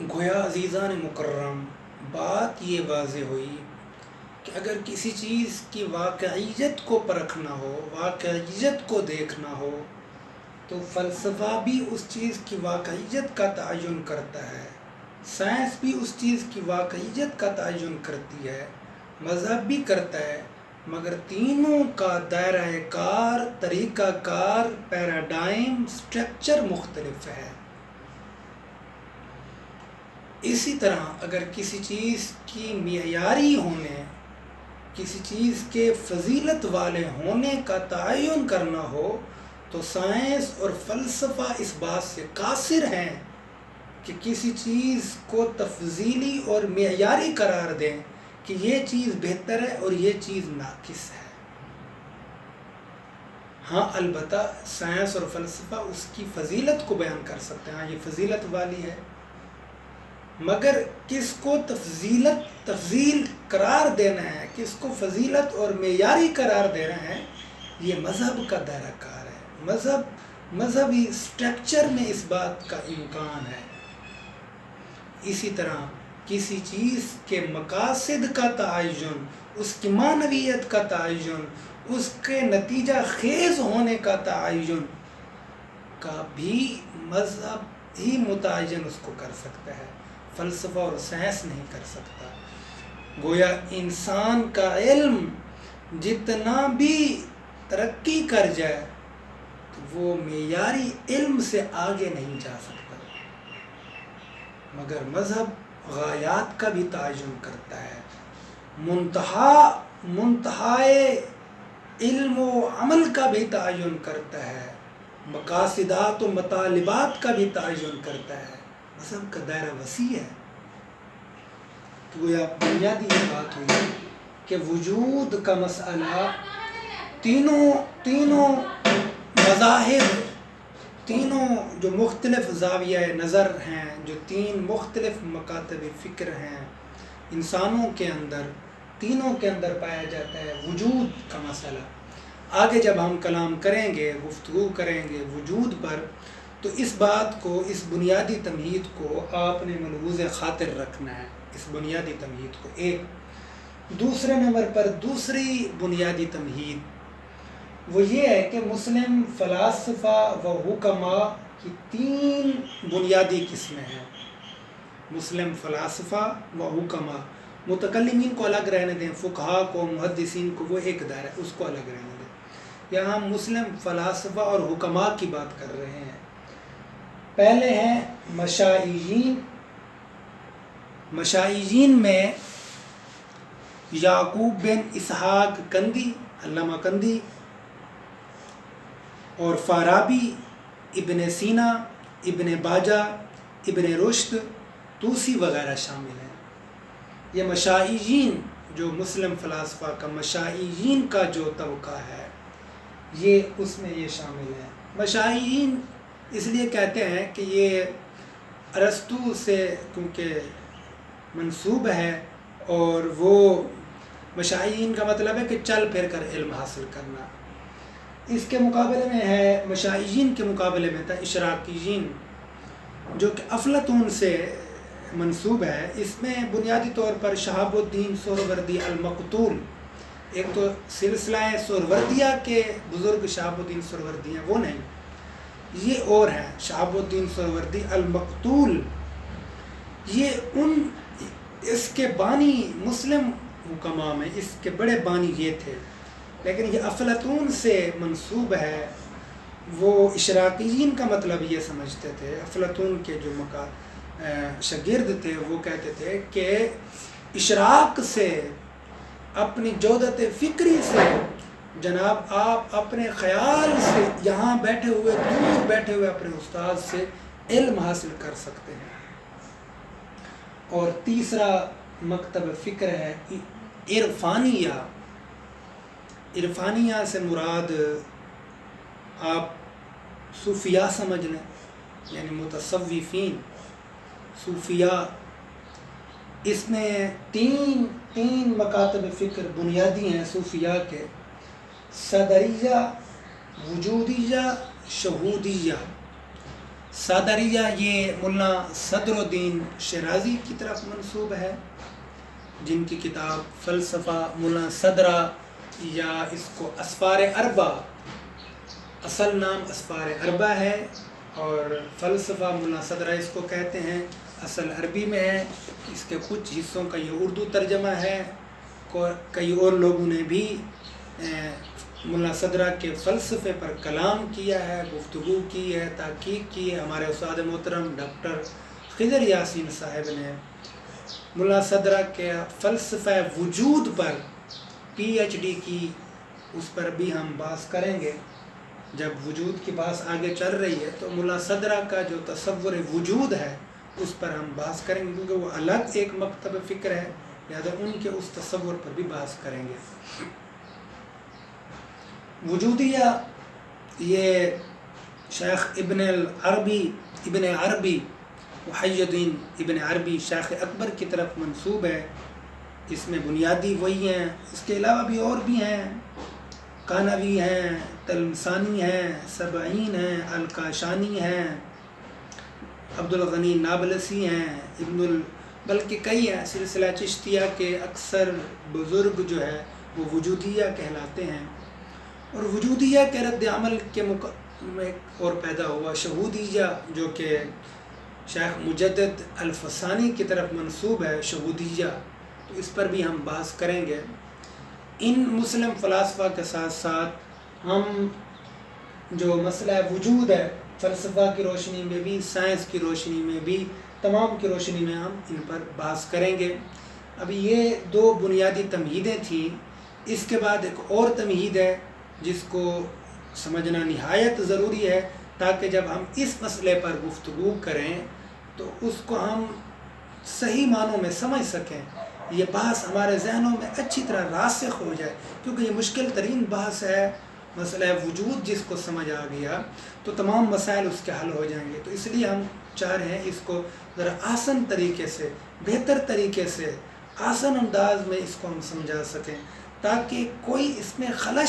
گویا عزیزان مکرم، بات یہ واضح ہوئی کہ اگر کسی چیز کی واقعیت کو پرکھنا ہو، واقعیت کو دیکھنا ہو، تو فلسفہ بھی اس چیز کی واقعیت کا تعین کرتا ہے، سائنس بھی اس چیز کی واقعیت کا تعین کرتی ہے، مذہب بھی کرتا ہے، مگر تینوں کا دائرہ کار، طریقہ کار، پیراڈائم، سٹرکچر مختلف ہے۔ اسی طرح اگر کسی چیز کی معیاری ہونے، کسی چیز کے فضیلت والے ہونے کا تعین کرنا ہو، تو سائنس اور فلسفہ اس بات سے قاصر ہیں کہ کسی چیز کو تفضیلی اور معیاری قرار دیں کہ یہ چیز بہتر ہے اور یہ چیز ناقص ہے۔ ہاں البتہ سائنس اور فلسفہ اس کی فضیلت کو بیان کر سکتے ہیں، ہاں یہ فضیلت والی ہے، مگر کس کو تفضیل قرار دینا ہے، کس کو فضیلت اور معیاری قرار دینا ہے، یہ مذہب کا دائرہ کار ہے۔ مذہبی سٹرکچر میں اس بات کا امکان ہے۔ اسی طرح کسی چیز کے مقاصد کا تعین، اس کی معنویت کا تعین، اس کے نتیجہ خیز ہونے کا تعین کا بھی مذہب ہی متعین اس کو کر سکتا ہے، فلسفہ اور سائنس نہیں کر سکتا۔ گویا انسان کا علم جتنا بھی ترقی کر جائے تو وہ معیاری علم سے آگے نہیں جا سکتا، مگر مذہب غایات کا بھی تعین کرتا ہے، منتہائے علم و عمل کا بھی تعین کرتا ہے، مقاصدات و مطالبات کا بھی تعین کرتا ہے۔ مذہب کا دائرہ وسیع ہے۔ تو گویا بنیادی یہ بات ہوئی کہ وجود کا مسئلہ تینوں مذاہب، تینوں جو مختلف زاویہ نظر ہیں، جو تین مختلف مکاتب فکر ہیں انسانوں کے اندر، تینوں کے اندر پایا جاتا ہے وجود کا مسئلہ۔ آگے جب ہم کلام کریں گے، گفتگو کریں گے وجود پر، تو اس بات کو، اس بنیادی تمہید کو آپ نے ملحوظ خاطر رکھنا ہے، اس بنیادی تمہید کو۔ ایک دوسرے نمبر پر دوسری بنیادی تمہید وہ یہ ہے کہ مسلم فلاسفہ و حکماء کی تین بنیادی قسمیں ہیں۔ مسلم فلاسفہ و حکماء، متکلمین کو الگ رہنے دیں، فقہاء کو، محدثین کو، وہ ایک دائرہ، اس کو الگ رہنے دیں۔ یہاں ہم مسلم فلاسفہ اور حکماء کی بات کر رہے ہیں۔ پہلے ہیں مشائعین۔ مشائعین میں یعقوب بن اسحاق کندی، علامہ کندی، اور فارابی، ابن سینا، ابن باجہ، ابن رشد، توسی وغیرہ شامل ہیں۔ یہ مشائعین، جو مسلم فلاسفہ کا مشائعین کا جو طبقہ ہے، یہ اس میں یہ شامل ہے۔ مشائعین اس لیے کہتے ہیں کہ یہ ارسطو سے کیونکہ منسوب ہے، اور وہ مشائعین کا مطلب ہے کہ چل پھر کر علم حاصل کرنا۔ اس کے مقابلے میں ہے، مشائعین کے مقابلے میں تھا اشراقیین، جو کہ افلاطون سے منسوب ہے۔ اس میں بنیادی طور پر شہاب الدین سہروردی المقتول، ایک تو سلسلہ سہروردیہ کے بزرگ شہاب الدین سہروردی ہیں، وہ نہیں، یہ اور ہیں شہاب الدین سہروردی المقتول، یہ اس کے بانی مسلم حکماء میں اس کے بڑے بانی یہ تھے، لیکن یہ افلاطون سے منسوب ہے۔ وہ اشراقیین کا مطلب یہ سمجھتے تھے، افلاطون کے جو شاگرد تھے وہ کہتے تھے کہ اشراق سے، اپنی جودت فکری سے، جناب آپ اپنے خیال سے یہاں بیٹھے ہوئے، دور بیٹھے ہوئے اپنے استاد سے علم حاصل کر سکتے ہیں۔ اور تیسرا مکتب فکر ہے عرفانیہ۔ عرفانیہ سے مراد آپ صوفیاء سمجھ لیں، یعنی متصوفین، صوفیاء۔ اس میں تین مکاتب فکر بنیادی ہیں صوفیاء کے: صدریہ، وجودیہ، شہودیہ۔ صادریہ یہ ملا صدر الدین شیرازی کی طرف منسوب ہے، جن کی کتاب فلسفہ ملا صدرہ، یا اس کو اسفار اربع، اصل نام اسفار اربع ہے اور فلسفہ ملا صدرہ اس کو کہتے ہیں، اصل عربی میں ہے۔ اس کے کچھ حصوں کا یہ اردو ترجمہ ہے، کئی اور لوگوں نے بھی ملا صدرہ کے فلسفے پر کلام کیا ہے، گفتگو کی ہے، تحقیق کی ہے۔ ہمارے استاد محترم ڈاکٹر خضر یاسین صاحب نے ملا صدرہ کے فلسفہ وجود پر پی ایچ ڈی کی، اس پر بھی ہم بحث کریں گے۔ جب وجود کی بحث آگے چل رہی ہے تو ملا صدرہ کا جو تصور وجود ہے اس پر ہم بحث کریں گے، کیونکہ وہ الگ ایک مکتب فکر ہے، لہذا ان کے اس تصور پر بھی بحث کریں گے۔ وجودیہ یہ شیخ ابن عربی محی الدین ابن عربی شیخ اکبر کی طرف منسوب ہے۔ اس میں بنیادی وہی ہیں، اس کے علاوہ بھی اور بھی ہیں، کانوی ہیں، تلمسانی ہیں، سبعین ہیں، الکاشانی ہیں، عبدالغنی نابلسی ہیں، بلکہ کئی ہیں۔ سلسلہ چشتیہ کے اکثر بزرگ جو ہے وہ وجودیہ کہلاتے ہیں، اور وجودیہ کے رد عمل کے میں اور پیدا ہوا شہودیہ، جو کہ شیخ مجدد الفسانی کی طرف منسوب ہے، شہودیہ، تو اس پر بھی ہم بحث کریں گے۔ ان مسلم فلاسفہ کے ساتھ ساتھ ہم جو مسئلہ وجود ہے، فلسفہ کی روشنی میں بھی، سائنس کی روشنی میں بھی، تمام کی روشنی میں ہم ان پر بحث کریں گے۔ ابھی یہ دو بنیادی تمہیدیں تھیں، اس کے بعد ایک اور تمہید ہے جس کو سمجھنا نہایت ضروری ہے، تاکہ جب ہم اس مسئلے پر گفتگو کریں تو اس کو ہم صحیح معنوں میں سمجھ سکیں، یہ بحث ہمارے ذہنوں میں اچھی طرح راسخ ہو جائے، کیونکہ یہ مشکل ترین بحث ہے۔ مسئلہ وجود جس کو سمجھ آ گیا تو تمام مسائل اس کے حل ہو جائیں گے۔ تو اس لیے ہم چاہ رہے ہیں اس کو ذرا آسان طریقے سے، بہتر طریقے سے، آسان انداز میں اس کو ہم سمجھا سکیں، تاکہ کوئی اس میں خلش